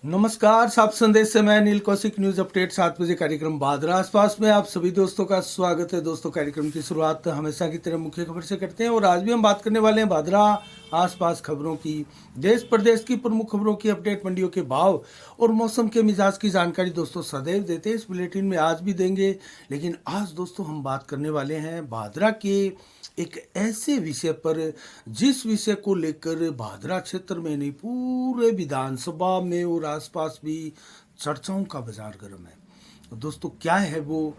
नमस्कार, साफ संदेश से मैं अनिल कौशिक। न्यूज अपडेट 7 बजे कार्यक्रम भादरा आसपास में आप सभी दोस्तों का स्वागत है। दोस्तों, कार्यक्रम की शुरुआत हमेशा की तरह मुख्य खबर से करते हैं और आज भी हम बात करने वाले हैं भादरा आसपास खबरों की। देश प्रदेश की प्रमुख खबरों की अपडेट, मंडियों के भाव और मौसम के मिजाज की जानकारी दोस्तों सदैव देते हैं, इस बुलेटिन में आज भी देंगे। लेकिन आज दोस्तों हम बात करने वाले हैं भादरा के एक ऐसे विषय पर जिस विषय को लेकर भादरा क्षेत्र में नहीं पूरे विधानसभा में और आसपास भी चर्चाओं का बाजार गर्म है। तो दोस्तों, क्या है वो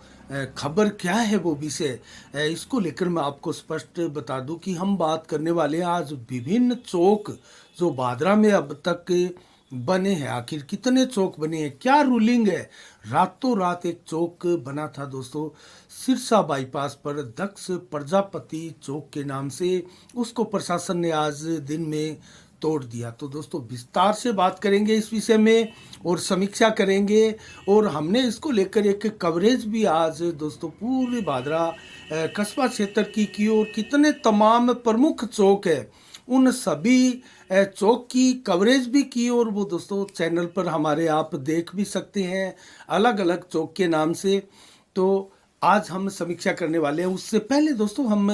खबर, क्या है वो विषय, इसको लेकर मैं आपको स्पष्ट बता दूं कि हम बात करने वाले हैं आज विभिन्न चौक जो भादरा में अब तक बने हैं। आखिर कितने चौक बने हैं, क्या रूलिंग है। रातों रात एक चौक बना था दोस्तों सिरसा बाईपास पर, दक्ष प्रजापति चौक के नाम से। उसको प्रशासन ने आज दिन में तोड़ दिया। तो दोस्तों विस्तार से बात करेंगे इस विषय में और समीक्षा करेंगे, और हमने इसको लेकर एक कवरेज भी आज दोस्तों पूरे भादरा कस्बा क्षेत्र की और कितने तमाम प्रमुख चौक है उन सभी चौक की कवरेज भी की, और वो दोस्तों चैनल पर हमारे आप देख भी सकते हैं अलग अलग चौक के नाम से। तो आज हम समीक्षा करने वाले हैं। उससे पहले दोस्तों हम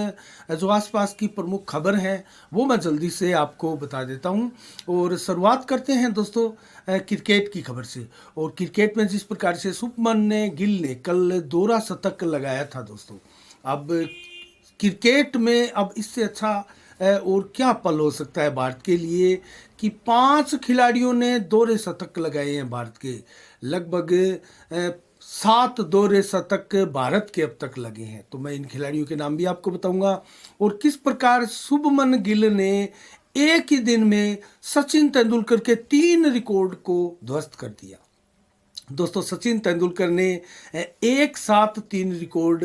जो आसपास की प्रमुख खबर है वो मैं जल्दी से आपको बता देता हूं, और शुरुआत करते हैं दोस्तों क्रिकेट की खबर से। और क्रिकेट में जिस प्रकार से शुभमन गिल ने कल दोहरा शतक लगाया था दोस्तों, अब क्रिकेट में अब इससे अच्छा और क्या पल हो सकता है भारत के लिए कि 5 खिलाड़ियों ने दोहरे शतक लगाए हैं। भारत के लगभग 7 दोहरे शतक भारत के अब तक लगे हैं। तो मैं इन खिलाड़ियों के नाम भी आपको बताऊंगा और किस प्रकार शुभमन गिल ने एक ही दिन में सचिन तेंदुलकर के 3 रिकॉर्ड को ध्वस्त कर दिया। दोस्तों सचिन तेंदुलकर ने एक साथ 3 रिकॉर्ड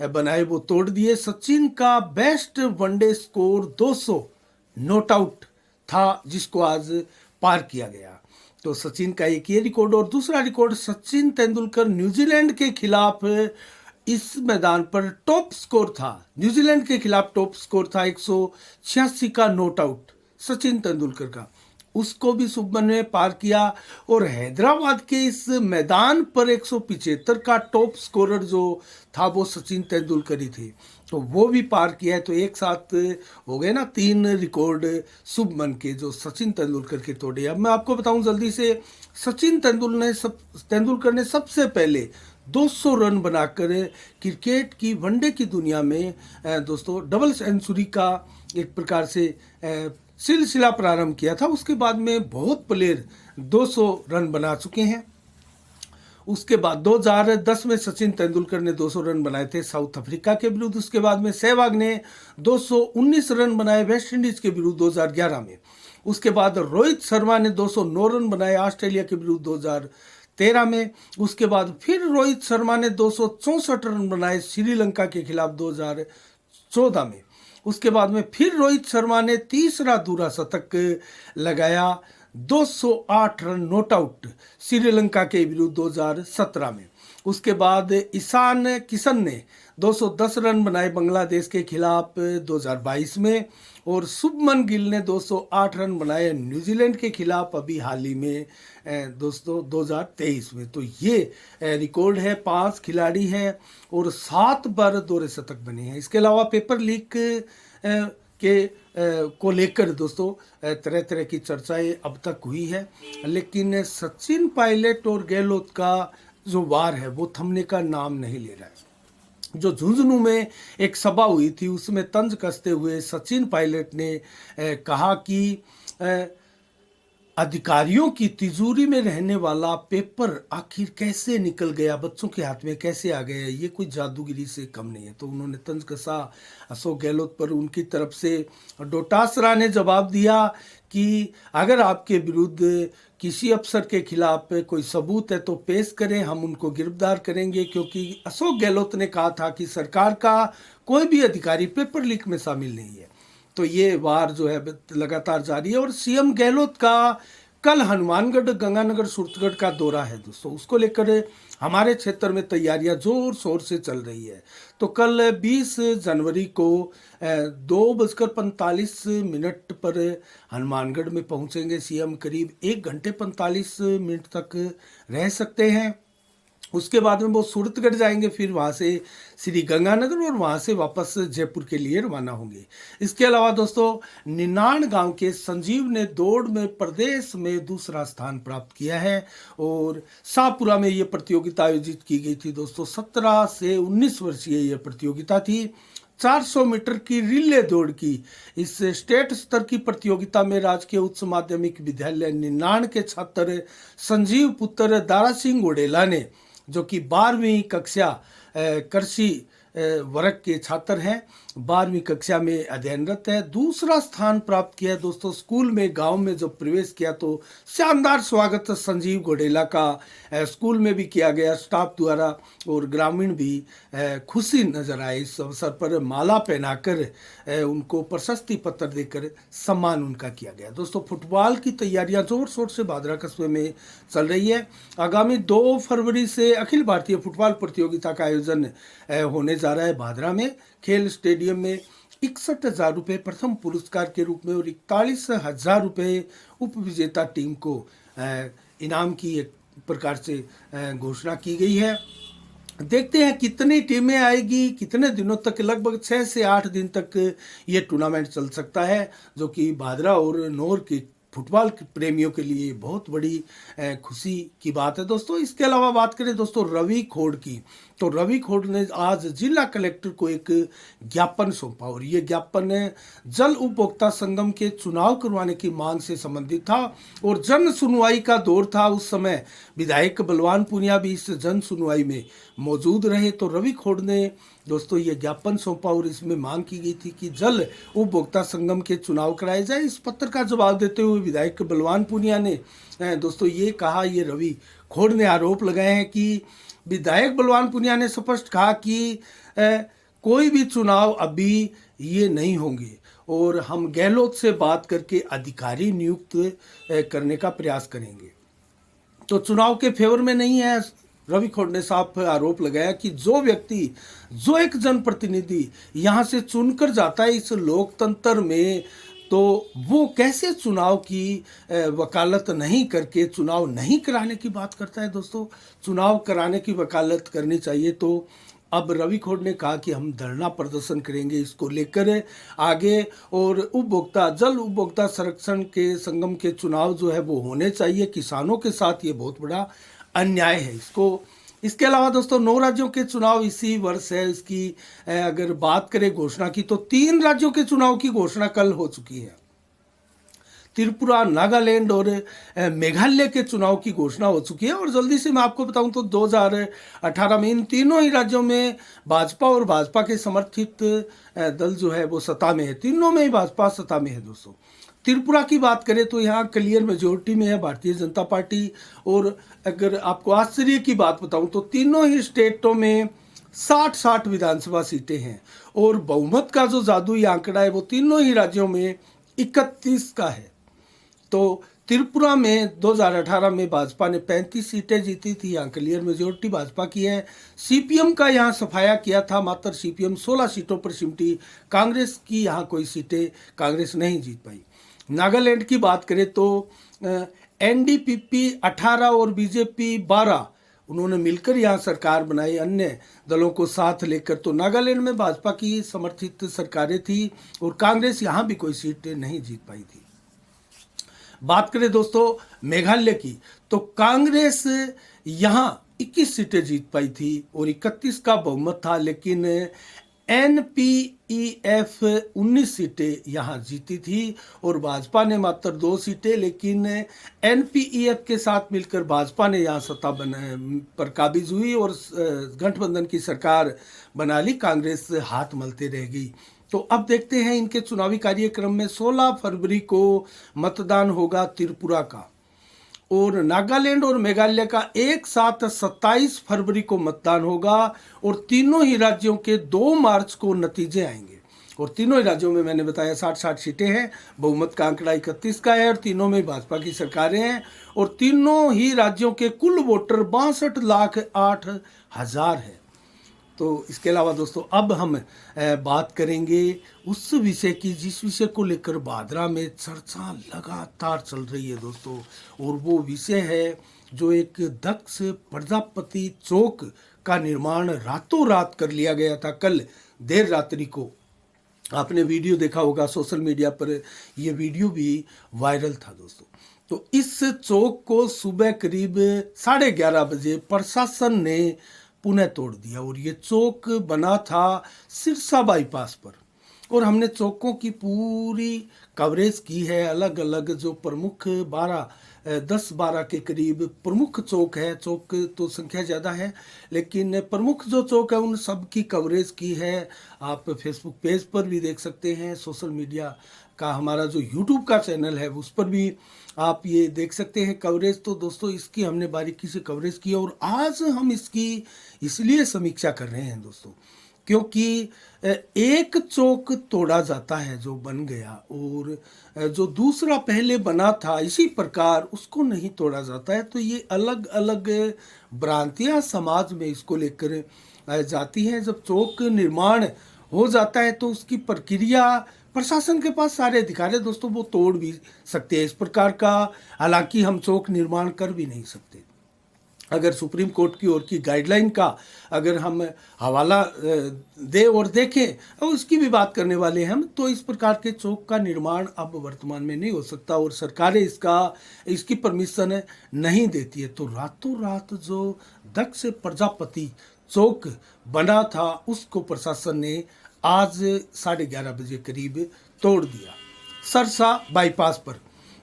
बनाए, वो तोड़ दिए। सचिन का best one day score 200 not out था, जिसको आज पार किया गया। तो सचिन का एक ये रिकॉर्ड, और दूसरा रिकॉर्ड सचिन तेंदुलकर न्यूजीलैंड के खिलाफ इस मैदान पर टॉप स्कोर था। न्यूजीलैंड के खिलाफ टॉप स्कोर था 186 का नॉट आउट सचिन तेंदुलकर का, उसको भी शुभमन ने पार किया। और हैदराबाद के इस मैदान पर 175 का टॉप स्कोरर जो था वो सचिन तेंदुलकर ही थे, तो वो भी पार किया है। तो एक साथ हो गए ना 3 रिकॉर्ड शुभमन के जो सचिन तेंदुलकर के तोड़े। अब मैं आपको बताऊं जल्दी से, सचिन तेंदुलकर ने सबसे पहले 200 रन बनाकर क्रिकेट की वनडे की दुनिया में दोस्तों डबल सेंचुरी का एक प्रकार से सिलसिला प्रारंभ किया था। उसके बाद में बहुत प्लेयर 200 रन बना चुके हैं। उसके बाद 2010 में सचिन तेंदुलकर ने 200 रन बनाए थे साउथ अफ्रीका के विरुद्ध। उसके बाद में सहवाग ने 219 रन बनाए वेस्ट इंडीज के विरुद्ध 2011 में। उसके बाद रोहित शर्मा ने 209 रन बनाए ऑस्ट्रेलिया के विरुद्ध 2013 में। उसके बाद फिर रोहित शर्मा ने 264 रन बनाए श्रीलंका के खिलाफ 2014 में। उसके बाद में फिर रोहित शर्मा ने तीसरा दोहरा शतक लगाया 208 रन नॉट आउट श्रीलंका के विरुद्ध 2017 में। उसके बाद ईशान किशन ने 210 रन बनाए बांग्लादेश के खिलाफ 2022 में, और शुभमन गिल ने 208 रन बनाए न्यूजीलैंड के खिलाफ अभी हाल ही में दोस्तों 2023 में। तो ये रिकॉर्ड है। 5 खिलाड़ी हैं और 7 बार दोहरे शतक बने हैं। इसके अलावा पेपर लीक के को लेकर दोस्तों तरह तरह की चर्चाएं अब तक हुई है, लेकिन सचिन पायलट और गहलोत का जो वार है वो थमने का नाम नहीं ले रहा है। जो झुंझुनू में एक सभा हुई थी उसमें तंज कसते हुए सचिन पायलट ने कहा कि अधिकारियों की तिजोरी में रहने वाला पेपर आखिर कैसे निकल गया, बच्चों के हाथ में कैसे आ गया, ये कोई जादूगिरी से कम नहीं है। तो उन्होंने तंज कसा अशोक गहलोत पर। उनकी तरफ से डोटासरा ने जवाब दिया कि अगर आपके विरुद्ध किसी अफसर के खिलाफ कोई सबूत है तो पेश करें, हम उनको गिरफ्तार करेंगे। क्योंकि अशोक गहलोत ने कहा था कि सरकार का कोई भी अधिकारी पेपर लीक में शामिल नहीं है। तो ये वार जो है लगातार जारी है। और सीएम गहलोत का कल हनुमानगढ़, गंगानगर, सूरतगढ़ का दौरा है दोस्तों, उसको लेकर हमारे क्षेत्र में तैयारियां जोर शोर से चल रही है। तो कल 20 जनवरी को 2:45 पर हनुमानगढ़ में पहुंचेंगे सीएम। करीब 1 घंटे 45 मिनट तक रह सकते हैं। उसके बाद में वो सूरतगढ़ जाएंगे, फिर वहाँ से श्री गंगानगर और वहाँ से वापस जयपुर के लिए रवाना होंगे। इसके अलावा दोस्तों निनाण गांव के संजीव ने दौड़ में प्रदेश में दूसरा स्थान प्राप्त किया है और शाहपुरा में ये प्रतियोगिता आयोजित की गई थी दोस्तों। 17 से 19 वर्षीय ये प्रतियोगिता थी। 400 मीटर की रिले दौड़ की इस स्टेट स्तर की प्रतियोगिता में राजकीय उच्च माध्यमिक विद्यालय निनाण के छात्र संजीव पुत्र दारा सिंह गोडेला ने, जो कि 12वीं कक्षा कृषि वर्ग के छात्र हैं, 12वीं कक्षा में अध्ययनरत है, दूसरा स्थान प्राप्त किया दोस्तों। स्कूल में गांव में जब प्रवेश किया तो शानदार स्वागत संजीव गोडेला का स्कूल में भी किया गया स्टाफ द्वारा और ग्रामीण भी खुशी नजर आए। इस अवसर पर माला पहनाकर उनको प्रशस्ति पत्र देकर सम्मान उनका किया गया। दोस्तों फुटबॉल की तैयारियां जोर शोर से भादरा कस्बे में चल रही है। आगामी 2 फरवरी से अखिल भारतीय फुटबॉल प्रतियोगिता का आयोजन होने जा रहा है भादरा में। खेल स्टेडियम में 61,000 रुपये प्रथम पुरस्कार के रूप में और 41,000 रुपये उप विजेता टीम को इनाम की एक प्रकार से घोषणा की गई है। देखते हैं कितनी टीमें आएगी, कितने दिनों तक। लगभग 6 से 8 दिन तक ये टूर्नामेंट चल सकता है, जो कि भादरा और नौर के फुटबॉल प्रेमियों के लिए बहुत बड़ी खुशी की बात है दोस्तों। इसके अलावा बात करें दोस्तों रवि खोड़ की, तो रवि खोड़ ने आज जिला कलेक्टर को एक ज्ञापन सौंपा और ये ज्ञापन जल उपभोक्ता संगम के चुनाव करवाने की मांग से संबंधित था और जन सुनवाई का दौर था। उस समय विधायक बलवान पुनिया भी इस जन सुनवाई में मौजूद रहे। तो रवि खोड़ ने दोस्तों ये ज्ञापन सौंपा और इसमें मांग की गई थी कि जल उपभोक्ता संगम के चुनाव कराए जाए। इस पत्र का जवाब देते हुए विधायक बलवान पुनिया ने दोस्तों ये कहा, ये रवि खोड़ ने आरोप लगाए हैं कि विधायक बलवान पुनिया ने स्पष्ट कहा कि कोई भी चुनाव अभी ये नहीं होंगे और हम गहलोत से बात करके अधिकारी नियुक्त करने का प्रयास करेंगे। तो चुनाव के फेवर में नहीं है। रवि खोड़ ने साफ आरोप लगाया कि जो व्यक्ति, जो एक जनप्रतिनिधि यहाँ से चुनकर जाता है इस लोकतंत्र में, तो वो कैसे चुनाव की वकालत नहीं करके चुनाव नहीं कराने की बात करता है। दोस्तों चुनाव कराने की वकालत करनी चाहिए। तो अब रवि खोड़ ने कहा कि हम धरना प्रदर्शन करेंगे इसको लेकर आगे और उपभोक्ता जल उपभोक्ता संरक्षण के संगम के चुनाव जो है वो होने चाहिए। किसानों के साथ ये बहुत बड़ा अन्याय है इसको। इसके अलावा दोस्तों 9 राज्यों के चुनाव इसी वर्ष है। इसकी अगर बात करें घोषणा की तो 3 राज्यों के चुनाव की घोषणा कल हो चुकी है। त्रिपुरा, नागालैंड और मेघालय के चुनाव की घोषणा हो चुकी है। और जल्दी से मैं आपको बताऊं तो 2018 में इन तीनों ही राज्यों में भाजपा और भाजपा के समर्थित दल जो है वो सत्ता में है। तीनों में ही भाजपा सत्ता में है दोस्तों। त्रिपुरा की बात करें तो यहाँ क्लियर मेजोरिटी में है भारतीय जनता पार्टी। और अगर आपको आश्चर्य की बात बताऊं तो तीनों ही स्टेटों में 60-60 विधानसभा सीटें हैं और बहुमत का जो जादुई आंकड़ा है वो तीनों ही राज्यों में 31 का है। तो त्रिपुरा में 2018 में भाजपा ने 35 सीटें जीती थी, यहाँ क्लियर मेजोरिटी भाजपा की है। सीपीएम का यहाँ सफाया किया था, मात्र सीपीएम 16 सीटों पर सिमटी। कांग्रेस की यहाँ कोई सीटें कांग्रेस नहीं जीत पाई। नागालैंड की बात करें तो एनडीपीपी 18 और बीजेपी 12 उन्होंने मिलकर यहाँ सरकार बनाई अन्य दलों को साथ लेकर। तो नागालैंड में भाजपा की समर्थित सरकारें थी और कांग्रेस यहाँ भी कोई सीट नहीं जीत पाई थी। बात करें दोस्तों मेघालय की तो कांग्रेस यहाँ 21 सीटें जीत पाई थी और 31 का बहुमत था, लेकिन एनपीईएफ 19 सीटें यहाँ जीती थी और भाजपा ने मात्र 2 सीटें। लेकिन एनपीईएफ के साथ मिलकर भाजपा ने यहाँ सत्ता पर काबिज हुई और गठबंधन की सरकार बना ली। कांग्रेस हाथ मलते रह गई। तो अब देखते हैं इनके चुनावी कार्यक्रम में 16 फरवरी को मतदान होगा त्रिपुरा का और नागालैंड और मेघालय का एक साथ 27 फरवरी को मतदान होगा और तीनों ही राज्यों के 2 मार्च को नतीजे आएंगे और तीनों ही राज्यों में मैंने बताया 60-60 सीटें हैं, बहुमत का आंकड़ा 31 का है और तीनों में भाजपा की सरकारें हैं और तीनों ही राज्यों के कुल वोटर 62,08,000 है। तो इसके अलावा दोस्तों अब हम बात करेंगे उस विषय की जिस विषय को लेकर भादरा में चर्चा लगातार चल रही है दोस्तों, और वो विषय है जो एक दक्ष प्रजापति चौक का निर्माण रातों रात कर लिया गया था। कल देर रात्रि को आपने वीडियो देखा होगा, सोशल मीडिया पर ये वीडियो भी वायरल था दोस्तों। तो इस चौक को सुबह करीब 11:30 बजे प्रशासन ने पुनः तोड़ दिया और ये चौक बना था सिरसा बाईपास पर, और हमने चौकों की पूरी कवरेज की है। अलग अलग जो प्रमुख 10-12 के करीब प्रमुख चौक है, चौक तो संख्या ज़्यादा है लेकिन प्रमुख जो चौक है उन सब की कवरेज की है। आप फेसबुक पेज पर भी देख सकते हैं, सोशल मीडिया का हमारा जो यूट्यूब का चैनल है उस पर भी आप ये देख सकते हैं कवरेज। तो दोस्तों इसकी हमने बारीकी से कवरेज की और आज हम इसकी इसलिए समीक्षा कर रहे हैं दोस्तों क्योंकि एक चौक तोड़ा जाता है जो बन गया और जो दूसरा पहले बना था इसी प्रकार उसको नहीं तोड़ा जाता है। तो ये अलग अलग भ्रांतियां समाज में इसको लेकर जाती हैं। जब चौक निर्माण हो जाता है तो उसकी प्रक्रिया प्रशासन के पास सारे अधिकार है दोस्तों, वो तोड़ भी सकते हैं इस प्रकार का। हालांकि हम चौक निर्माण कर भी नहीं सकते। अगर सुप्रीम कोर्ट की ओर की गाइडलाइन का अगर हम हवाला दे और देखें और उसकी भी बात करने वाले हैं हम, तो इस प्रकार के चौक का निर्माण अब वर्तमान में नहीं हो सकता और सरकारें इसकी परमिशन नहीं देती है। तो रातों रात जो दक्ष प्रजापति चौक बना था उसको प्रशासन ने आज 11:30 बजे करीब तोड़ दिया सरसा बाईपास पर।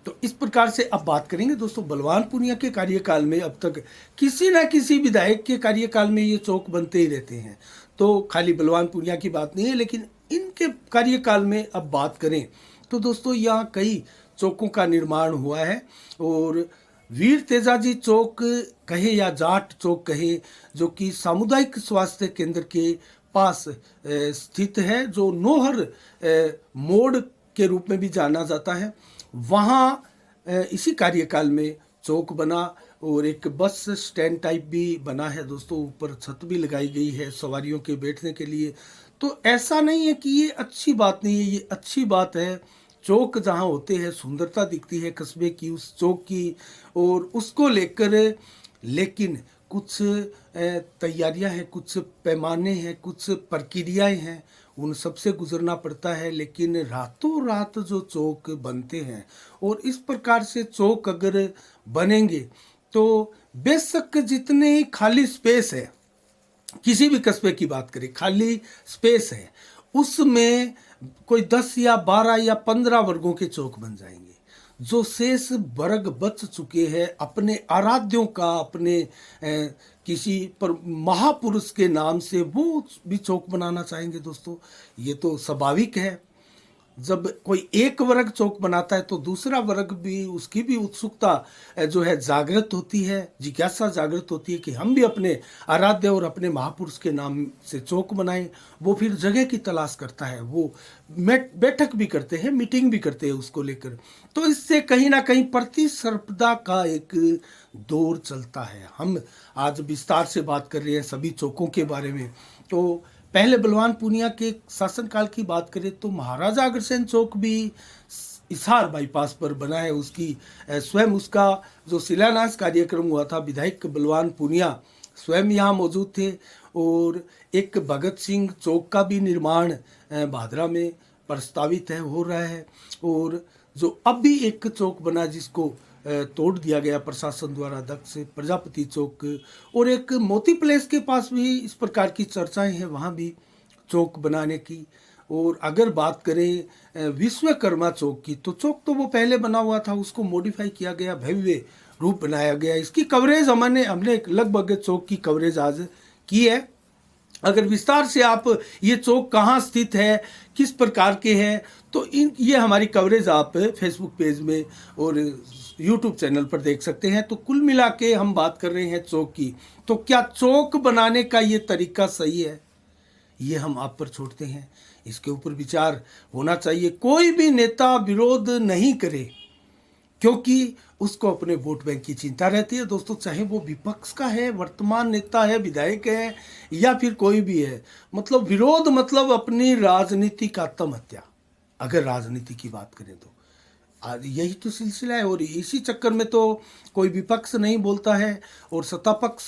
तो इस प्रकार से अब बात करेंगे दोस्तों बलवान पूनिया के कार्यकाल में अब तक किसी न किसी विधायक के कार्यकाल में ये चौक बनते ही रहते हैं। तो खाली बलवान पूनिया की बात नहीं है लेकिन इनके कार्यकाल में अब बात करें तो दोस्तों यहाँ कई चौकों का निर्माण हुआ है। और वीर तेजाजी चौक कहे या जाट चौक कहे जो कि सामुदायिक स्वास्थ्य केंद्र के पास स्थित है, जो नोहर मोड़ के रूप में भी जाना जाता है, वहाँ इसी कार्यकाल में चौक बना और एक बस स्टैंड टाइप भी बना है दोस्तों। ऊपर छत भी लगाई गई है सवारियों के बैठने के लिए। तो ऐसा नहीं है कि ये अच्छी बात नहीं है, ये अच्छी बात है। चौक जहाँ होते हैं सुंदरता दिखती है कस्बे की उस चौक की और उसको लेकर, लेकिन कुछ तैयारियां हैं, कुछ पैमाने हैं, कुछ प्रक्रियाएं हैं, उन सब से गुजरना पड़ता है। लेकिन रातों रात जो चौक बनते हैं और इस प्रकार से चौक अगर बनेंगे तो बेशक जितने खाली स्पेस है, किसी भी कस्बे की बात करें खाली स्पेस है, उसमें कोई 10 या 12 या 15 वर्गों के चौक बन जाएंगे। जो शेष वर्ग बच चुके हैं अपने आराध्यों का, अपने किसी पर महापुरुष के नाम से, वो भी चौक बनाना चाहेंगे दोस्तों। ये तो स्वाभाविक है। जब कोई एक वर्ग चौक बनाता है तो दूसरा वर्ग भी, उसकी भी उत्सुकता जो है जागृत होती है, जिज्ञासा जागृत होती है कि हम भी अपने आराध्य और अपने महापुरुष के नाम से चौक बनाएं। वो फिर जगह की तलाश करता है, वो बैठक भी करते हैं, मीटिंग भी करते हैं उसको लेकर। तो इससे कहीं ना कहीं प्रतिस्पर्धा का एक दौर चलता है। हम आज विस्तार से बात कर रहे हैं सभी चौकों के बारे में। तो पहले बलवान पूनिया के शासनकाल की बात करें तो महाराजा अग्रसेन चौक भी हिसार बाईपास पर बना है। उसकी स्वयं उसका जो शिलान्यास कार्यक्रम हुआ था, विधायक बलवान पूनिया स्वयं यहाँ मौजूद थे। और एक भगत सिंह चौक का भी निर्माण भादरा में प्रस्तावित है, हो रहा है। और जो अब भी एक चौक बना जिसको तोड़ दिया गया प्रशासन द्वारा, दक्ष प्रजापति चौक। और एक मोती प्लेस के पास भी इस प्रकार की चर्चाएं हैं, वहाँ भी चौक बनाने की। और अगर बात करें विश्वकर्मा चौक की, तो चौक तो वो पहले बना हुआ था, उसको मॉडिफाई किया गया, भव्य रूप बनाया गया। इसकी कवरेज हमने लगभग चौक की कवरेज आज की है। अगर विस्तार से आप ये चौक कहाँ स्थित है, किस प्रकार के हैं, तो ये हमारी कवरेज आप फेसबुक पेज में और यूट्यूब चैनल पर देख सकते हैं। तो कुल मिला के हम बात कर रहे हैं चौक की। तो क्या चौक बनाने का ये तरीका सही है, ये हम आप पर छोड़ते हैं। इसके ऊपर विचार होना चाहिए। कोई भी नेता विरोध नहीं करे, क्योंकि उसको अपने वोट बैंक की चिंता रहती है दोस्तों, चाहे वो विपक्ष का है, वर्तमान नेता है, विधायक है, या फिर कोई भी है। मतलब विरोध मतलब अपनी राजनीति का आत्महत्या, अगर राजनीति की बात करें तो आज यही तो सिलसिला है। और इसी चक्कर में तो कोई विपक्ष नहीं बोलता है, और सत्ता पक्ष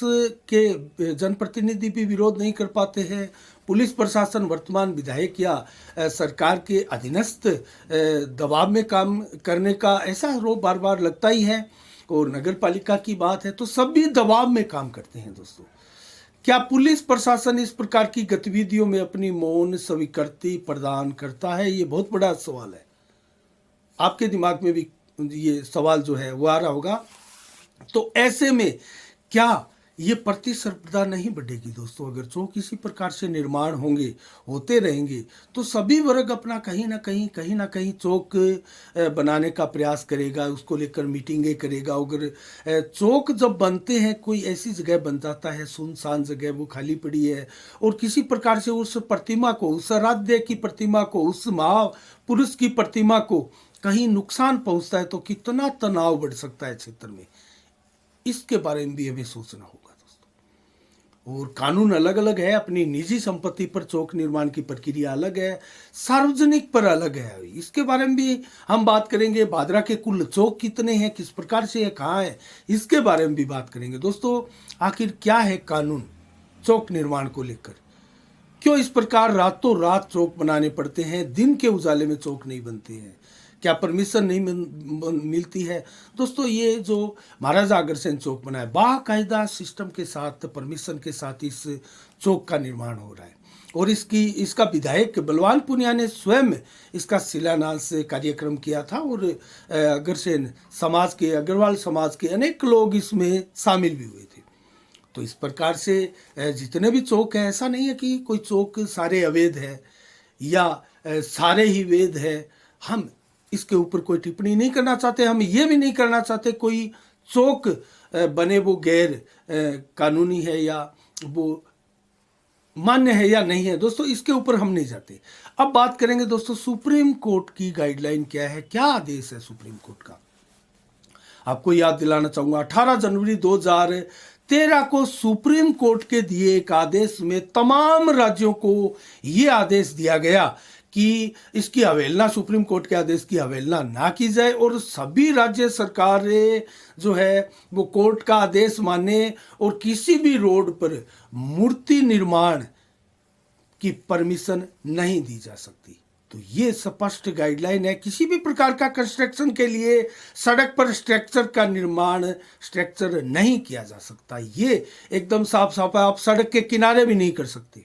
के जनप्रतिनिधि भी विरोध नहीं कर पाते हैं। पुलिस प्रशासन, वर्तमान विधायक या सरकार के अधीनस्थ दबाव में काम करने का ऐसा आरोप बार बार लगता ही है। और नगर पालिका की बात है तो सभी दबाव में काम करते हैं दोस्तों। क्या पुलिस प्रशासन इस प्रकार की गतिविधियों में अपनी मौन स्वीकृति प्रदान करता है? ये बहुत बड़ा सवाल है। आपके दिमाग में भी ये सवाल जो है वो आ रहा होगा। तो ऐसे में क्या ये प्रतिस्पर्धा नहीं बढ़ेगी दोस्तों? अगर चौक इसी प्रकार से निर्माण होते रहेंगे तो सभी वर्ग अपना कहीं ना कहीं चौक बनाने का प्रयास करेगा, उसको लेकर मीटिंगें करेगा। अगर चौक जब बनते हैं, कोई ऐसी जगह बन जाता है, सुनसान जगह वो खाली पड़ी है, और किसी प्रकार से उस प्रतिमा को, उस आराध्य की प्रतिमा को, उस महापुरुष की प्रतिमा को कहीं नुकसान पहुंचता है तो कितना तनाव बढ़ सकता है क्षेत्र में। इसके बारे में भी हमें सोचना होगा दोस्तों। और कानून अलग अलग है, अपनी निजी संपत्ति पर चौक निर्माण की प्रक्रिया अलग है, सार्वजनिक पर अलग है। इसके बारे में भी हम बात करेंगे। भादरा के कुल चौक कितने हैं, किस प्रकार से है, कहाँ है, इसके बारे में भी बात करेंगे दोस्तों। आखिर क्या है कानून चौक निर्माण को लेकर? क्यों इस प्रकार रातों रात चौक बनाने पड़ते हैं? दिन के उजाले में चौक नहीं बनते हैं? क्या परमिशन नहीं मिलती है दोस्तों? ये जो महाराजा अग्रसेन चौक बना है, बाकायदा सिस्टम के साथ, परमिशन के साथ इस चौक का निर्माण हो रहा है। और इसका विधायक बलवान पुनिया ने स्वयं इसका शिलान्यास कार्यक्रम किया था, और अग्रसेन समाज के, अग्रवाल समाज के अनेक लोग इसमें शामिल भी हुए थे। तो इस प्रकार से जितने भी चौक हैं, ऐसा नहीं है कि कोई चौक सारे अवैध है या सारे ही वैध है। हम इसके ऊपर कोई टिप्पणी नहीं करना चाहते। हम ये भी नहीं करना चाहते कोई चौक बने वो गैर कानूनी है या वो मान्य है या नहीं है दोस्तों, इसके ऊपर हम नहीं जाते। अब बात करेंगे दोस्तों सुप्रीम कोर्ट की गाइडलाइन क्या है, क्या आदेश है सुप्रीम कोर्ट का। आपको याद दिलाना चाहूंगा, 18 जनवरी 2013 को सुप्रीम कोर्ट के दिए एक आदेश में तमाम राज्यों को ये आदेश दिया गया कि इसकी अवहेलना, सुप्रीम कोर्ट के आदेश की अवहेलना ना की जाए, और सभी राज्य सरकारें जो है वो कोर्ट का आदेश माने, और किसी भी रोड पर मूर्ति निर्माण की परमिशन नहीं दी जा सकती। तो ये स्पष्ट गाइडलाइन है। किसी भी प्रकार का कंस्ट्रक्शन के लिए सड़क पर स्ट्रक्चर का निर्माण, स्ट्रक्चर नहीं किया जा सकता। ये एकदम साफ साफ है। आप सड़क के किनारे भी नहीं कर सकते।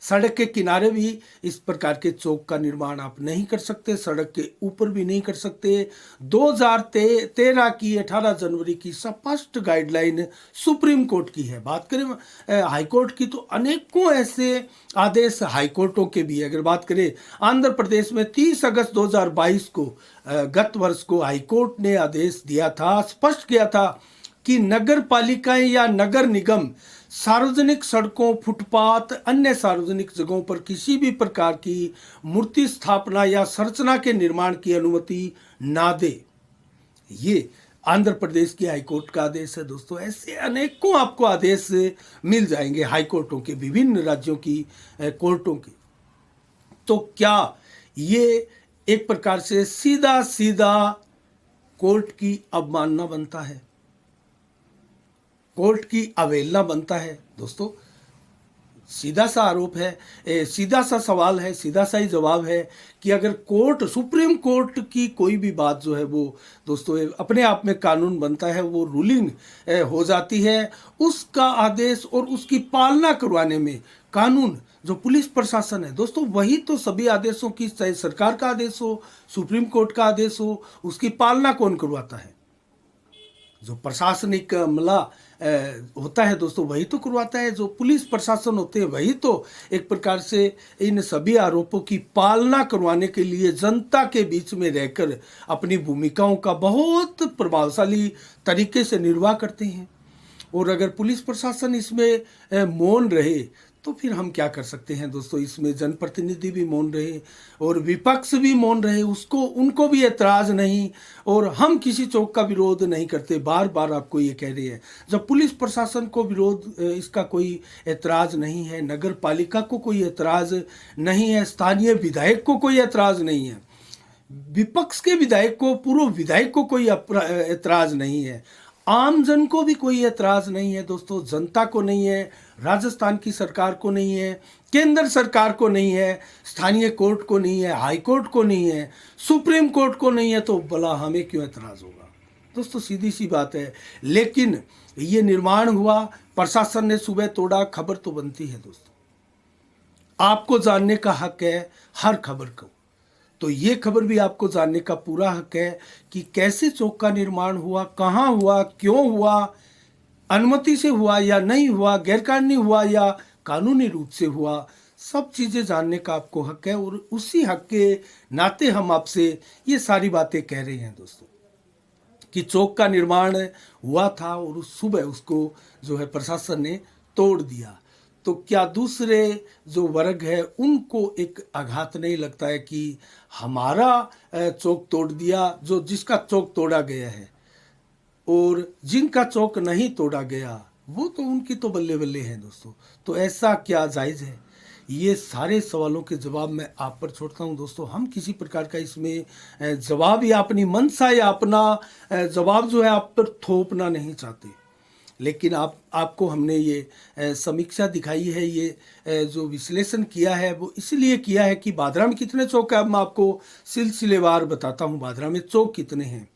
सड़क के किनारे भी इस प्रकार के चौक का निर्माण आप नहीं कर सकते, सड़क के ऊपर भी नहीं कर सकते। 2013 की 18 जनवरी की स्पष्ट गाइडलाइन सुप्रीम कोर्ट की है। बात करें हाई कोर्ट की तो अनेकों ऐसे आदेश हाई कोर्टों के भी। अगर बात करें आंध्र प्रदेश में 30 अगस्त 2022 को, गत वर्ष को, हाई कोर्ट ने आदेश दिया था, स्पष्ट किया था कि नगर पालिकाएं या नगर निगम सार्वजनिक सड़कों, फुटपाथ, अन्य सार्वजनिक जगहों पर किसी भी प्रकार की मूर्ति स्थापना या संरचना के निर्माण की अनुमति ना दे। ये आंध्र प्रदेश की हाईकोर्ट का आदेश है दोस्तों। ऐसे अनेकों आपको आदेश मिल जाएंगे हाई कोर्टों के, विभिन्न राज्यों की कोर्टों के। तो क्या ये एक प्रकार से सीधा सीधा कोर्ट की अवमानना बनता है, कोर्ट की अवहेलना बनता है दोस्तों? सीधा सा आरोप है, सीधा सा सवाल है, सीधा सा ही जवाब है कि अगर कोर्ट, सुप्रीम कोर्ट की कोई भी बात जो है वो दोस्तों अपने आप में कानून बनता है, वो रूलिंग हो जाती है, उसका आदेश और उसकी पालना करवाने में कानून, जो पुलिस प्रशासन है दोस्तों, वही तो सभी आदेशों की, चाहे सरकार का आदेश हो, सुप्रीम कोर्ट का आदेश हो, उसकी पालना कौन करवाता है? जो प्रशासनिक अमला होता है दोस्तों, वही तो करवाता है। जो पुलिस प्रशासन होते हैं वही तो एक प्रकार से इन सभी आरोपों की पालना करवाने के लिए जनता के बीच में रहकर अपनी भूमिकाओं का बहुत प्रभावशाली तरीके से निर्वाह करते हैं। और अगर पुलिस प्रशासन इसमें मौन रहे तो फिर हम क्या कर सकते हैं दोस्तों। इसमें जनप्रतिनिधि भी मौन रहे और विपक्ष भी मौन रहे, उसको उनको भी एतराज़ नहीं, और हम किसी चौक का विरोध नहीं करते। बार बार आपको ये कह रहे हैं, जब पुलिस प्रशासन को विरोध इसका कोई एतराज़ नहीं है, नगर पालिका को कोई एतराज़ नहीं है, स्थानीय विधायक को कोई एतराज़ नहीं है, विपक्ष के विधायक को, पूर्व विधायक को कोई एतराज़ नहीं है, आम जन को भी कोई एतराज़ नहीं है दोस्तों, जनता को नहीं है, राजस्थान की सरकार को नहीं है, केंद्र सरकार को नहीं है, स्थानीय कोर्ट को नहीं है, हाई कोर्ट को नहीं है, सुप्रीम कोर्ट को नहीं है, तो भला हमें क्यों एतराज़ होगा दोस्तों। सीधी सी बात है। लेकिन ये निर्माण हुआ, प्रशासन ने सुबह तोड़ा, खबर तो बनती है दोस्तों। आपको जानने का हक है हर खबर को, तो ये खबर भी आपको जानने का पूरा हक है कि कैसे चौक का निर्माण हुआ, कहाँ हुआ, क्यों हुआ, अनुमति से हुआ या नहीं हुआ, गैरकानूनी हुआ या कानूनी रूप से हुआ, सब चीज़ें जानने का आपको हक है। और उसी हक के नाते हम आपसे ये सारी बातें कह रहे हैं दोस्तों कि चौक का निर्माण हुआ था और उस सुबह उसको जो है प्रशासन ने तोड़ दिया। तो क्या दूसरे जो वर्ग है उनको एक आघात नहीं लगता है कि हमारा चौक तोड़ दिया, जो जिसका चौक तोड़ा गया है, और जिनका चौक नहीं तोड़ा गया वो तो उनकी तो बल्ले बल्ले हैं दोस्तों। तो ऐसा क्या जायज़ है? ये सारे सवालों के जवाब मैं आप पर छोड़ता हूं दोस्तों। हम किसी प्रकार का इसमें जवाब या अपनी मंशा या अपना जवाब जो है आप पर थोपना नहीं चाहते, लेकिन आपको हमने ये समीक्षा दिखाई है, ये जो विश्लेषण किया है वो इसलिए किया है कि भादरा में कितने चौक है, अब मैं आपको सिलसिलेवार बताता हूँ। भादरा में चौक कितने हैं।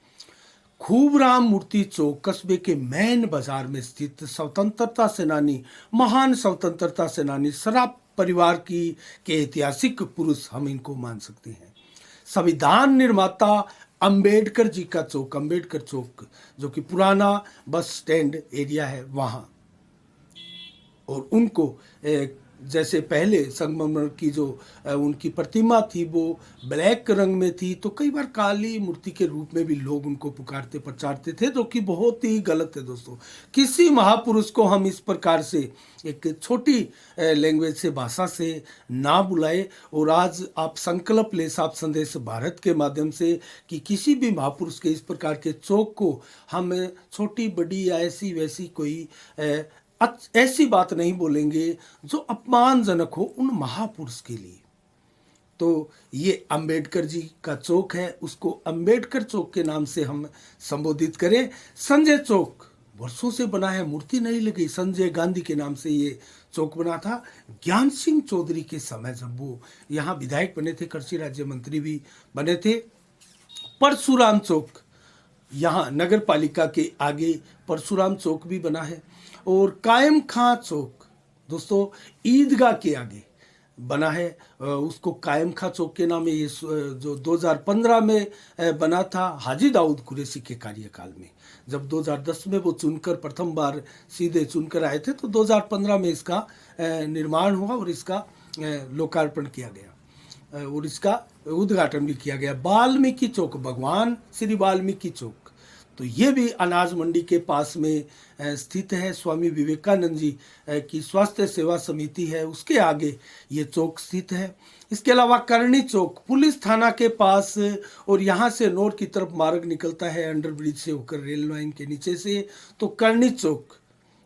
खूबराम मूर्ति चौक कस्बे के मैन बाजार में स्थित स्वतंत्रता सेनानी, महान स्वतंत्रता सेनानी, सराफ परिवार के ऐतिहासिक पुरुष हम इनको मान सकते हैं। संविधान निर्माता अंबेडकर जी का चौक, अंबेडकर चौक जो कि पुराना बस स्टैंड एरिया है वहाँ, और उनको जैसे पहले संगमरमर की जो उनकी प्रतिमा थी वो ब्लैक रंग में थी, तो कई बार काली मूर्ति के रूप में भी लोग उनको पुकारते प्रचारते थे, जो कि बहुत ही गलत है दोस्तों। किसी महापुरुष को हम इस प्रकार से एक छोटी लैंग्वेज से, भाषा से ना बुलाए। और आज आप संकल्प ले साफ संदेश भारत के माध्यम से कि किसी भी महापुरुष के इस प्रकार के चौक को हम छोटी बड़ी या ऐसी वैसी कोई ऐसी बात नहीं बोलेंगे जो अपमानजनक हो उन महापुरुष के लिए। तो ये अंबेडकर जी का चौक है, उसको अंबेडकर चौक के नाम से हम संबोधित करें। संजय चौक वर्षों से बना है, मूर्ति नहीं लगी, संजय गांधी के नाम से ये चौक बना था। ज्ञान सिंह चौधरी के समय जब वो यहाँ विधायक बने थे, कृषि राज्य मंत्री भी बने थे। परशुराम चौक यहाँ नगर पालिका के आगे परशुराम चौक भी बना है। और कायम खां चौक दोस्तों ईदगाह के आगे बना है, उसको कायम खां चौक के नाम है। ये जो 2015 में बना था हाजी दाऊद कुरैशी के कार्यकाल में, जब 2010 में वो चुनकर प्रथम बार सीधे चुनकर आए थे, तो 2015 में इसका निर्माण हुआ और इसका लोकार्पण किया गया और इसका उद्घाटन भी किया गया। वाल्मीकि चौक, भगवान श्री वाल्मीकि चौक, तो ये भी अनाज मंडी के पास में स्थित है। स्वामी विवेकानंद जी की स्वास्थ्य सेवा समिति है, उसके आगे ये चौक स्थित है। इसके अलावा करनी चौक पुलिस थाना के पास, और यहाँ से नौर की तरफ मार्ग निकलता है अंडरब्रिज से होकर रेल लाइन के नीचे से, तो करनी चौक,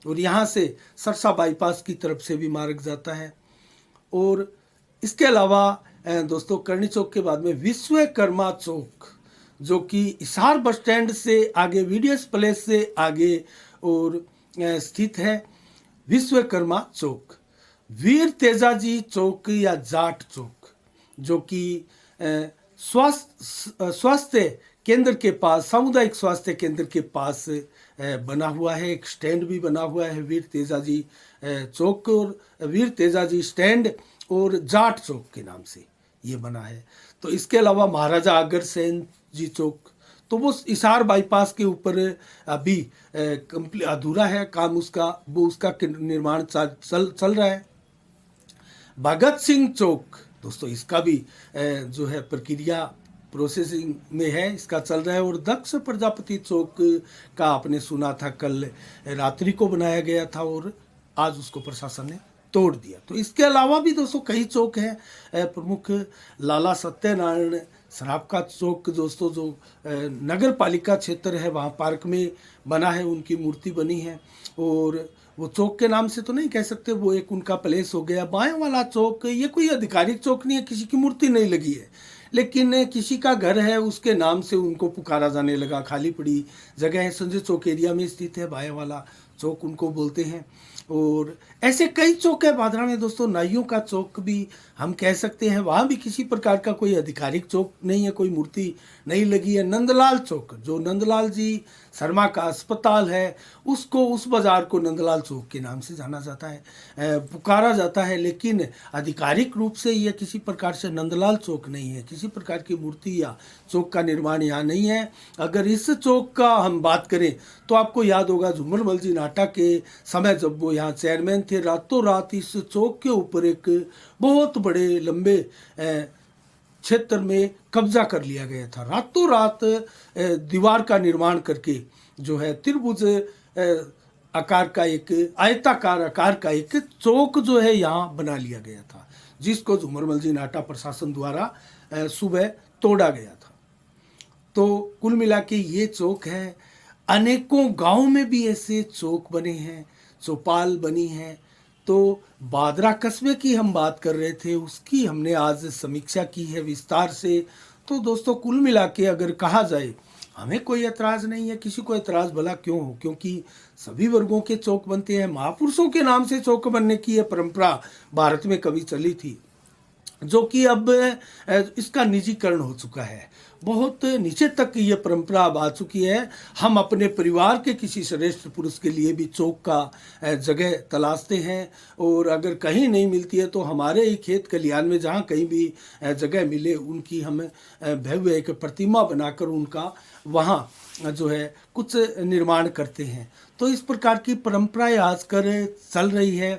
और यहाँ से सरसा बाईपास की तरफ से भी मार्ग जाता है। और इसके अलावा दोस्तों करनी चौक के बाद में विश्वकर्मा चौक, जो कि हिसार बस स्टैंड से आगे, वीडीएस प्लेस से आगे और स्थित है विश्वकर्मा चौक। वीर तेजाजी चौक या जाट चौक, जो कि स्वास्थ्य केंद्र के पास, सामुदायिक स्वास्थ्य केंद्र के पास बना हुआ है। एक स्टैंड भी बना हुआ है वीर तेजाजी चौक, और वीर तेजाजी स्टैंड और जाट चौक के नाम से ये बना है। तो इसके अलावा महाराजा अग्रसेन जी चौक, तो वो हिसार बाईपास के ऊपर अभी अधूरा है काम उसका, वो उसका निर्माण चल रहा है। भगत सिंह चौक दोस्तों, इसका भी जो है प्रक्रिया प्रोसेसिंग में है, इसका चल रहा है। और दक्ष प्रजापति चौक का आपने सुना था, कल रात्रि को बनाया गया था और आज उसको प्रशासन ने तोड़ दिया। तो इसके अलावा भी दोस्तों कई चौक हैं प्रमुख। लाला सत्यनारायण सराफ का चौक दोस्तों जो नगर पालिका क्षेत्र है वहाँ पार्क में बना है, उनकी मूर्ति बनी है। और वो चौक के नाम से तो नहीं कह सकते, वो एक उनका प्लेस हो गया। बाएं वाला चौक ये कोई आधिकारिक चौक नहीं है, किसी की मूर्ति नहीं लगी है, लेकिन किसी का घर है उसके नाम से उनको पुकारा जाने लगा। खाली पड़ी जगह है, संजय चौक एरिया में स्थित है बाएं वाला चौक उनको बोलते हैं। और ऐसे कई चौक है बांद्रा में दोस्तों। नाइयों का चौक भी हम कह सकते हैं, वहाँ भी किसी प्रकार का कोई आधिकारिक चौक नहीं है, कोई मूर्ति नहीं लगी है। नंदलाल चौक, जो नंदलाल जी शर्मा का अस्पताल है, उसको, उस बाज़ार को नंदलाल चौक के नाम से जाना जाता है, पुकारा जाता है। लेकिन आधिकारिक रूप से यह किसी प्रकार से नंदलाल चौक नहीं है, किसी प्रकार की मूर्ति या चौक का निर्माण यहाँ नहीं है। अगर इस चौक का हम बात करें तो आपको याद होगा झूमरमल जी नाटा के समय जब वो यहाँ चेयरमैन थे, रातों रात इस चौक के ऊपर एक बहुत बड़े लंबे क्षेत्र में कब्जा कर लिया गया था। रातों रात दीवार का निर्माण करके जो है त्रिभुज आकार का, एक आयताकार आकार का एक चौक जो है यहाँ बना लिया गया था, जिसको झूमरमल जी नाटा प्रशासन द्वारा सुबह तोड़ा गया था। तो कुल मिला के ये चौक है। अनेकों गांव में भी ऐसे चौक बने हैं, चौपाल बनी है। तो बांद्रा कस्बे की हम बात कर रहे थे, उसकी हमने आज समीक्षा की है विस्तार से। तो दोस्तों कुल मिला के अगर कहा जाए, हमें कोई एतराज़ नहीं है, किसी को एतराज़ भला क्यों हो, क्योंकि सभी वर्गों के चौक बनते हैं। महापुरुषों के नाम से चौक बनने की यह परंपरा भारत में कभी चली थी, जो कि अब इसका निजीकरण हो चुका है। बहुत नीचे तक ये परंपरा अब आ चुकी है। हम अपने परिवार के किसी श्रेष्ठ पुरुष के लिए भी चौक का जगह तलाशते हैं, और अगर कहीं नहीं मिलती है तो हमारे ही खेत खलिहान में जहाँ कहीं भी जगह मिले, उनकी हम भव्य एक प्रतिमा बनाकर उनका वहाँ जो है कुछ निर्माण करते हैं। तो इस प्रकार की परंपराएं आजकल चल रही है।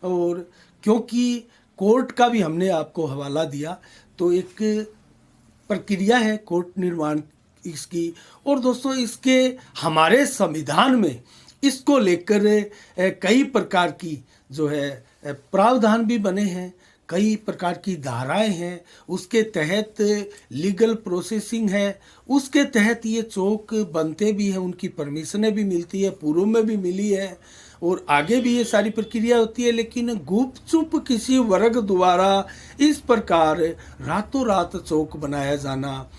और क्योंकि कोर्ट का भी हमने आपको हवाला दिया, तो एक प्रक्रिया है कोर्ट निर्माण इसकी। और दोस्तों इसके हमारे संविधान में इसको लेकर कई प्रकार की जो है प्रावधान भी बने हैं, कई प्रकार की धाराएं हैं, उसके तहत लीगल प्रोसेसिंग है, उसके तहत ये चौक बनते भी हैं, उनकी परमिशनें भी मिलती है, पूर्व में भी मिली है और आगे भी ये सारी प्रक्रिया होती है। लेकिन गुपचुप किसी वर्ग द्वारा इस प्रकार रातों रात चौक बनाया जाना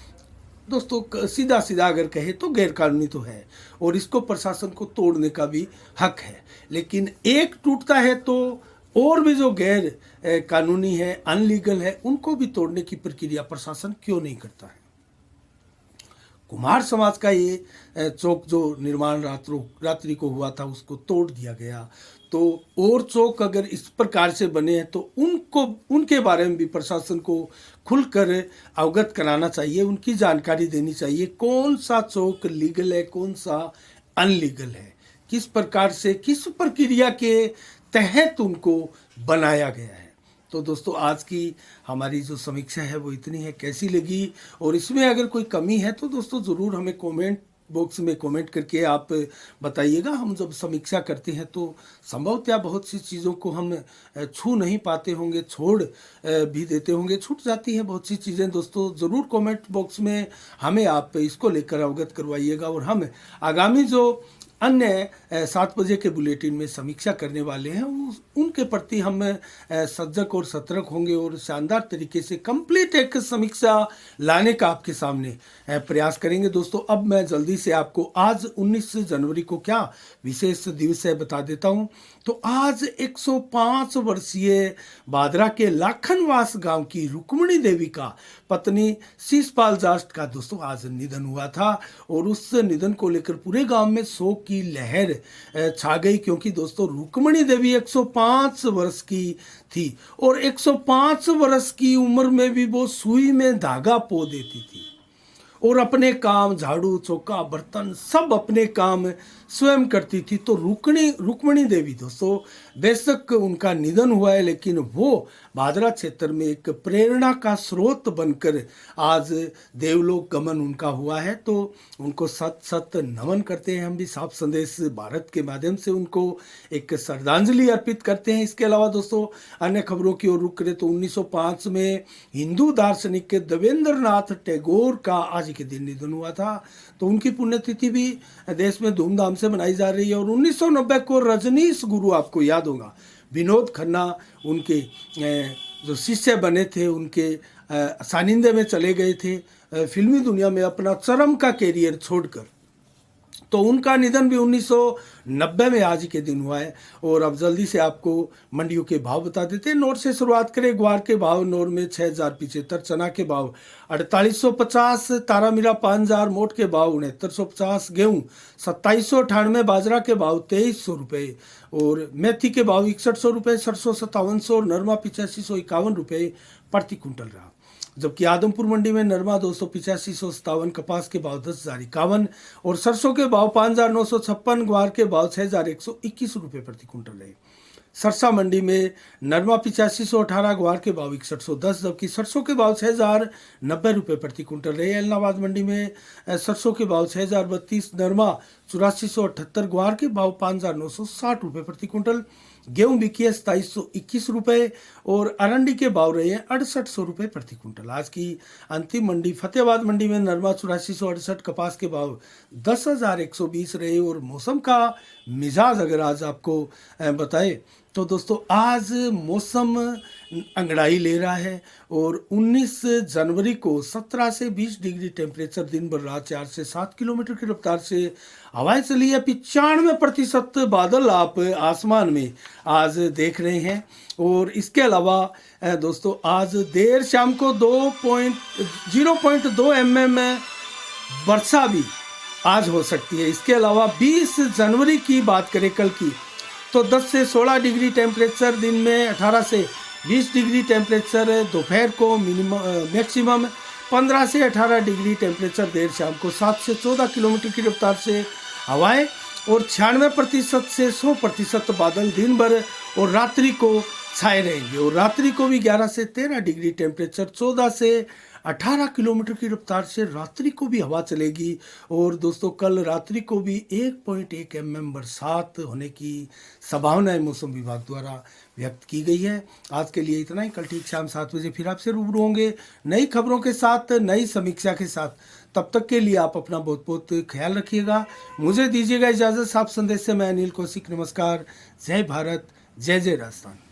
दोस्तों सीधा सीधा अगर कहे तो गैरकानूनी तो है, और इसको प्रशासन को तोड़ने का भी हक है। लेकिन एक टूटता है तो और भी जो गैर कानूनी है, अनलीगल है, उनको भी तोड़ने की प्रक्रिया प्रशासन क्यों नहीं करता है। कुम्हार समाज का ये चौक जो निर्माण रात्रि को हुआ था, उसको तोड़ दिया गया। तो और चौक अगर इस प्रकार से बने हैं तो उनके बारे में भी प्रशासन को खुलकर अवगत कराना चाहिए, उनकी जानकारी देनी चाहिए, कौन सा चौक लीगल है, कौन सा अनलीगल है, किस प्रकार से, किस प्रक्रिया के तहत उनको बनाया गया है। तो दोस्तों आज की हमारी जो समीक्षा है वो इतनी है। कैसी लगी और इसमें अगर कोई कमी है तो दोस्तों ज़रूर हमें कमेंट बॉक्स में कमेंट करके आप बताइएगा। हम जब समीक्षा करते हैं तो संभवतः बहुत सी चीज़ों को हम छू नहीं पाते होंगे, छोड़ भी देते होंगे, छूट जाती है बहुत सी चीज़ें। दोस्तों ज़रूर कमेंट बॉक्स में हमें आप इसको लेकर अवगत करवाइएगा, और हम आगामी जो अन्य 7 बजे के बुलेटिन में समीक्षा करने वाले हैं उनके प्रति हम सजग और सतर्क होंगे और शानदार तरीके से कंप्लीट एक समीक्षा लाने का आपके सामने प्रयास करेंगे। दोस्तों अब मैं जल्दी से आपको आज 19 जनवरी को क्या विशेष दिवस है बता देता हूं। तो आज 105 वर्षीय बांद्रा के लाखनवास गांव की रुक्मणी देवी का पत्नी शीशपाल जास्ट का दोस्तों आज निधन हुआ था, और उस निधन को लेकर पूरे गांव में शोक की लहर छा गई, क्योंकि दोस्तों रुक्मणी देवी 105 वर्ष की थी, और 105 वर्ष की उम्र में भी वो सुई में धागा पो देती थी। और अपने काम, झाड़ू चौका बर्तन सब अपने काम स्वयं करती थी। तो रुक्मिणी देवी दोस्तों, बेशक उनका निधन हुआ है, लेकिन वो भादरा क्षेत्र में एक प्रेरणा का स्रोत बनकर आज देवलोक गमन उनका हुआ है। तो उनको सत सत नमन करते हैं। हम भी साफ संदेश भारत के माध्यम से उनको एक श्रद्धांजलि अर्पित करते हैं। इसके अलावा दोस्तों अन्य खबरों की ओर रुख करें तो 1905 में हिंदू दार्शनिक देवेंद्रनाथ टैगोर का आज के दिन निधन हुआ था। तो उनकी पुण्यतिथि भी देश में धूमधाम से मनाई जा रही है। और 1990 को रजनीश गुरु, आपको याद होगा, विनोद खन्ना उनके जो शिष्य बने थे, उनके सानिध्य में चले गए थे फिल्मी दुनिया में अपना चरम का कैरियर छोड़कर। तो उनका निधन भी 1990 में आज के दिन हुआ है। और अब जल्दी से आपको मंडियों के भाव बता देते हैं। नोर से शुरुआत करें। ग्वार के भाव नोर में 6075, चना के भाव 4850, तारा मीरा 5000, मोट के भाव 6950, गेहूँ 2798, बाजरा के भाव 2300 रुपये, और मेथी के भाव 6100 रुपये, सरसों 5700 और नरमा 8551 रुपये प्रति कुंटल रहा। जबकि आदमपुर मंडी में नरमा 28557, कपास के भाव 10,051 और सरसों के भाव 5,956, ग्वार के भाव 6,121 रुपये प्रति कुंटल रहे। सरसा मंडी में नरमा 8518, ग्वार के भाव 6110, जबकि सरसों के भाव 6,090 रुपये प्रति कुंटल रहे। एलनाबाद मंडी में सरसों के भाव 6,032, नरमा 8478, ग्वार के भाव 5,960 रुपये प्रति कुंटल। गेहूं बिकी है 2721 रुपये और अरंडी के भाव रहे हैं 6800 रुपये प्रति कुंटल। आज की अंतिम मंडी फतेहाबाद मंडी में नरमा 8468, कपास के भाव 10,120 रहे। और मौसम का मिजाज अगर आज आपको बताए तो दोस्तों आज मौसम अंगड़ाई ले रहा है। और 19 जनवरी को 17 से 20 डिग्री टेम्परेचर, दिन भर रात 4 से 7 किलोमीटर की रफ्तार से हवाएं चली है। 95% बादल आप आसमान में आज देख रहे हैं। और इसके अलावा दोस्तों आज देर शाम को 0.2 mm वर्षा भी आज हो सकती है। इसके अलावा 20 जनवरी की बात करें कल की, तो 10 से 16 डिग्री टेम्परेचर दिन में, 18 से 20 डिग्री टेम्परेचर दोपहर को, मैक्सिमम 15 से 18 डिग्री टेम्परेचर देर शाम को, 7 से 14 किलोमीटर की रफ्तार से हवाएं, और 96% से 100% बादल दिन भर और रात्रि को छाए रहेंगे। और रात्रि को भी 11 से 13 डिग्री टेम्परेचर, 14 से 18 किलोमीटर की रफ्तार से रात्रि को भी हवा चलेगी। और दोस्तों कल रात्रि को भी 1.1 mm बरसात होने की संभावना मौसम विभाग द्वारा व्यक्त की गई है। आज के लिए इतना ही। कल ठीक शाम 7 बजे फिर आपसे रूबरू होंगे नई खबरों के साथ, नई समीक्षा के साथ। तब तक के लिए आप अपना बहुत बहुत ख्याल रखिएगा। मुझे दीजिएगा इजाज़त। साफ संदेश से मैं अनिल कौशिक। नमस्कार। जय भारत, जय जय राजस्थान।